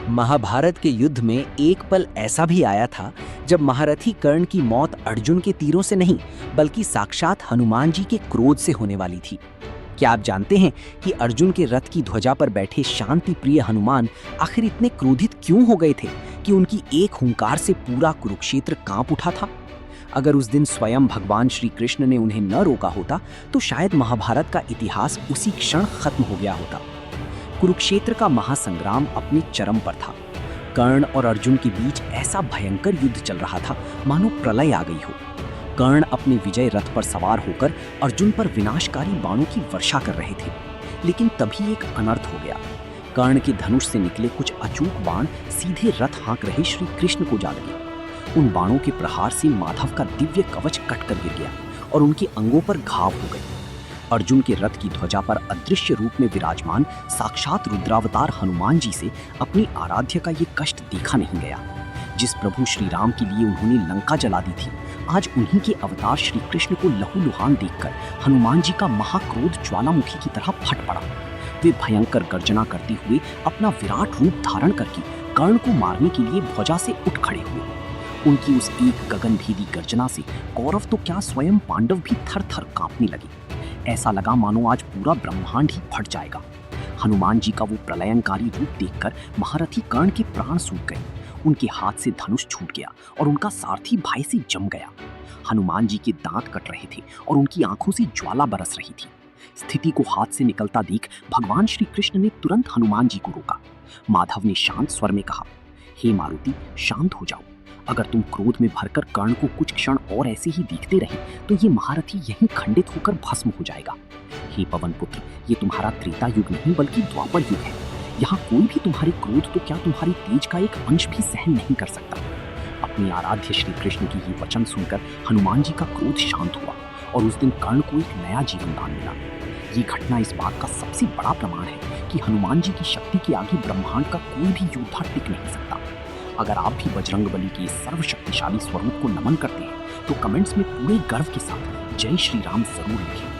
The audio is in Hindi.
महाभारत के युद्ध में एक पल ऐसा भी आया था जब महारथी कर्ण की मौत अर्जुन के तीरों से नहीं बल्कि साक्षात हनुमान जी के क्रोध से होने वाली थी। क्या आप जानते हैं कि अर्जुन के रथ की ध्वजा पर बैठे शांति प्रिय हनुमान आखिर इतने क्रोधित क्यों हो गए थे कि उनकी एक हुंकार से पूरा कुरुक्षेत्र कांप उठा था? अगर उस दिन स्वयं भगवान श्री कृष्ण ने उन्हें न रोका होता तो शायद महाभारत का इतिहास उसी क्षण खत्म हो गया होता। कुरुक्षेत्र का महासंग्राम अपने चरम पर था। कर्ण और अर्जुन के बीच ऐसा भयंकर युद्ध चल रहा था मानो प्रलय आ गई हो। कर्ण अपने विजय रथ पर सवार होकर अर्जुन पर विनाशकारी बाणों की वर्षा कर रहे थे, लेकिन तभी एक अनर्थ हो गया। कर्ण के धनुष से निकले कुछ अचूक बाण सीधे रथ हाँक रहे श्री कृष्ण को जा लगे। उन बाणों के प्रहार से माधव का दिव्य कवच कटकर गिर गया और उनके अंगों पर घाव हो गए। अर्जुन के रथ की ध्वजा पर अदृश्य रूप में विराजमान साक्षात रुद्रावतार हनुमान जी से अपनी आराध्य का ये कष्ट देखा नहीं गया। जिस प्रभु श्री राम के लिए उन्होंने लंका जला दी थी, आज उन्हीं के अवतार श्री कृष्ण को लहूलुहान देखकर हनुमान जी का महाक्रोध ज्वालामुखी की तरह फट पड़ा। वे भयंकर गर्जना करते हुए अपना विराट रूप धारण करके कर्ण को मारने के लिए ध्वजा से उठ खड़े हुए। उनकी उस एक गगनभेदी गर्जना से कौरव तो क्या स्वयं पांडव भी थर थर कांपने लगे। ऐसा लगा मानो आज पूरा ब्रह्मांड ही फट जाएगा। हनुमान जी का वो प्रलयंकारी रूप देखकर महारथी कर्ण के प्राण सूख गए। उनके हाथ से धनुष छूट गया और उनका सारथी भय से जम गया। हनुमान जी के दांत कट रहे थे और उनकी आंखों से ज्वाला बरस रही थी। स्थिति को हाथ से निकलता देख भगवान श्री कृष्ण ने तुरंत हनुमान जी को रोका। माधव ने शांत स्वर में कहा, हे मारुति, शांत हो जाओ। अगर तुम क्रोध में भरकर कर्ण को कुछ क्षण और ऐसे ही देखते रहे तो ये महारथी यहीं खंडित होकर भस्म हो जाएगा। हे पवन पुत्र, ये तुम्हारा त्रेता युग नहीं बल्कि द्वापर युग है। यहाँ कोई भी तुम्हारे क्रोध तो क्या तुम्हारी तेज का एक अंश भी सहन नहीं कर सकता। अपने आराध्य श्री कृष्ण की ये वचन सुनकर हनुमान जी का क्रोध शांत हुआ और उस दिन कर्ण को एक नया जीवन दान मिला। ये घटना इस बात का सबसे बड़ा प्रमाण है कि हनुमान जी की शक्ति के आगे ब्रह्मांड का कोई भी योद्धा टिक नहीं सकता। अगर आप भी बजरंगबली के सर्वशक्तिशाली स्वरूप को नमन करते हैं तो कमेंट्स में पूरे गर्व के साथ जय श्री राम जरूर लिखें।